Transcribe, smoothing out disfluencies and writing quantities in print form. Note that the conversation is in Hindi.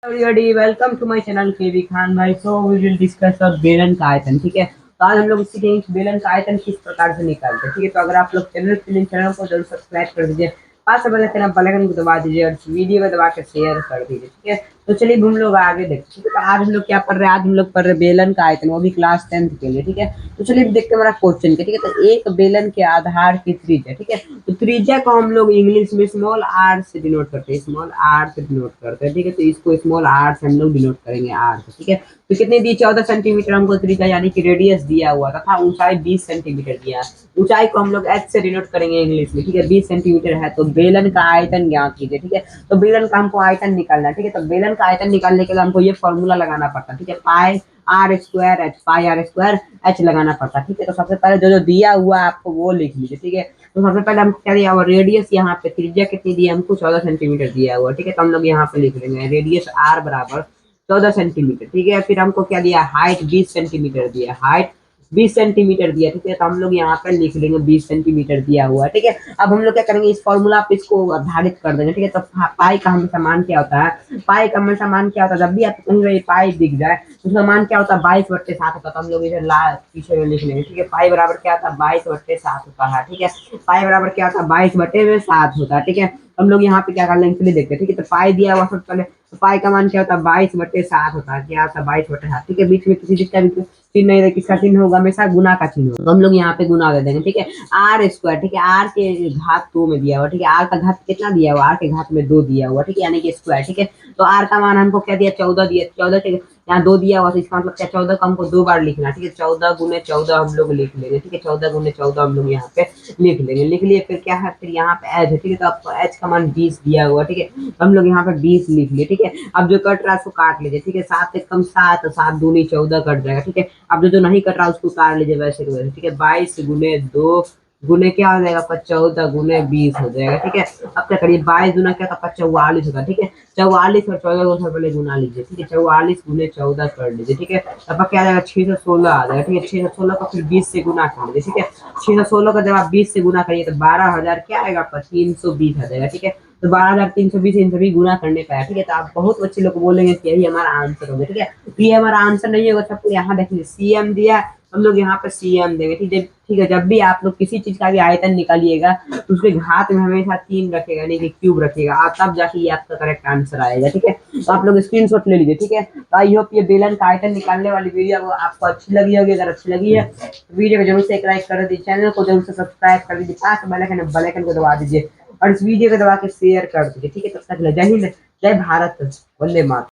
everybody, welcome to my channel केवी खान भाई। सो वी विल डिस्कस बेलन का आयतन। ठीक है, तो आज हम लोग सीखेंगे कि बेलन का आयतन किस प्रकार से निकालते हैं। ठीक है, तो अगर आप लोग चैनल को जरूर सब्सक्राइब कर दीजिए, पास से बेल आइकन को दबा दीजिए और वीडियो को दबा के शेयर कर दीजिए। ठीक है, तो चलिए हम लोग आगे देखते हैं। ठीक है, तो आज हम लोग क्या पढ़ रहे हैं, आज हम लोग पढ़ रहे हैं बेलन का आयतन, वो भी क्लास 10th के लिए। ठीक है, तो चलिए देखते हैं हमारा क्वेश्चन के। ठीक है, तो एक बेलन के आधार की त्रिज्या। ठीक है, तो त्रिज्या को हम लोग इंग्लिश में स्मॉल आर से डिनोट करते हैं, स्मॉल आर से डिनोट करते हैं। ठीक है, तो इसको स्मॉल आर से हम लोग डिनोट करेंगे, आर से। ठीक है, तो कितने दी, 14 सेंटीमीटर हमको त्रिज्या यानी कि रेडियस दिया हुआ था, ऊंचाई 20 सेंटीमीटर दिया। ऊंचाई को हम लोग एच से डिनोट करेंगे इंग्लिश में। ठीक है, 20 सेंटीमीटर है, तो बेलन का आयतन ज्ञात कीजिए। ठीक है, तो बेलन का हमको आयतन निकालना है। ठीक है, तो बेलन का आयतन निकालने के लिए हमको ये फॉर्मूला लगाना पड़ता है। ठीक है, pi r square h, pi r square h लगाना पड़ता है। ठीक है, तो सबसे पहले जो जो दिया हुआ है आपको वो लिख लीजिए। ठीक है, तो सबसे पहले हमको क्या दिया हुआ, रेडियस यहाँ पे त्रिज्या कितनी दी है हमको, 14 सेंटीमीटर दिया हुआ। ठीक है, तो हम लोग यहाँ पे लिख लेंगे रेडियस आर बराबर 14 सेंटीमीटर। ठीक है, फिर हमको क्या दिया, हाइट 20 सेंटीमीटर दिया, हाइट 20 सेंटीमीटर दिया। ठीक है, तो हम लोग यहाँ पे लिख लेंगे 20 सेंटीमीटर दिया हुआ है। ठीक है, अब हम लोग क्या करेंगे, इस फॉर्मूला पे इसको आधारित कर देंगे। ठीक है, तो पाई का हमेशा मान क्या होता है, पाई का हमेशा मान क्या होता है, जब भी आपको कहीं पाई दिख जाए तो उसका मान क्या होता है, 22/7 होता है। तो हम लोग इधर ला पीछे में लिख लेंगे। ठीक है, पाई बराबर क्या होता है, 22/7 होता है। ठीक है, पाई बराबर क्या होता है, 22/7 होता है। ठीक है, हम लोग यहाँ पे क्या कर लेंगे, चलिए देखते हैं। ठीक है, तो पाई दिया हुआ सबसे पहले, तो पाई का मान क्या होता है, 22/7 होता है। क्या होता है, 22/7। ठीक है, बीच में किसी चीज का भी चिन्ह नहीं रहे, किसका चिन्ह होगा, हमेशा गुना का चिन्ह होगा। तो हम लोग यहाँ पे गुना दे देंगे। ठीक है, आर स्क्वायर। ठीक है, आर के घात 2 में दिया हुआ। ठीक है, आर का घात कितना दिया हुआ, आर के घात में 2 दिया हुआ। ठीक है, यानी कि स्क्वायर। ठीक है, तो आर का मान हमको क्या दिया, 14 दिया, 14 के यहाँ 2 दिया हुआ, तो इसका मतलब क्या, 14 को हमको 2 बार लिखना। ठीक है, 14 गुने 14 हम लोग लिख लेंगे। ठीक है, 14 गुने 14 हम लोग यहाँ पे लिख लेंगे। लिख लिए, फिर क्या है, फिर यहाँ पे एच है। ठीक है, तो आपको एच का मान 20 दिया हुआ। ठीक है, तो हम लोग यहाँ पे 20 लिख लिए। ठीक है, अब जो कट रहा है उसको काट लीजिए। ठीक है, 7 से कम 7, 7 दूनी 14 कट जाएगा। ठीक है, अब जो जो नहीं कट रहा उसको उतार लीजिए वैसे के वैसे। ठीक है, 22 गुने 2 गुने क्या हो जाएगा, 14 गुने 20 हो जाएगा। ठीक है, अब क्या करिए, 22 गुना क्या था, 44 होगा। ठीक है, 44 और 14 को सबसे पहले गुना लीजिए। ठीक है, 44 गुने 14 कर लीजिए। ठीक है, अब क्या आ जाएगा, 616 आ जाएगा। ठीक है, 616 को फिर 20 से गुना कर लीजिए। ठीक है, 616 का जब आप 20 से गुना करिए तो 12,000 क्या आएगा, 320 आ जाएगा। ठीक है, तो 12,320 इन सभी गुना करने का है। ठीक है, तो आप बहुत अच्छे लोग बोलेंगे कि यही हमारा आंसर होगा। ठीक है, तो ये हमारा आंसर नहीं होगा, सबको यहाँ देखिए सीएम दिया, हम लोग यहाँ पे सीएम देंगे। ठीक है, ठीक है, जब भी आप लोग किसी चीज का भी आयतन निकालिएगा तो उसके घात में हमेशा 3 रखेगा, नहीं कि क्यूब रखेगा, आप तब जाके ये आपका करेक्ट आंसर आएगा। ठीक है, तो आप लोग स्क्रीनशॉट ले लीजिए। ठीक है, तो आई होप ये बेलन का आयतन निकालने वाली वीडियो आपको अच्छी लगी होगी। अगर अच्छी लगी है तो वीडियो को जरूर से एक लाइक कर दीजिए, चैनल को जरूर से सब्सक्राइब कर दीजिए, पास बेल आइकन को दबा दीजिए और इस वीडियो को दबा के शेयर कर दीजिए। ठीक है, तब तक जय हिंद, जय भारत, वंदे मातरम।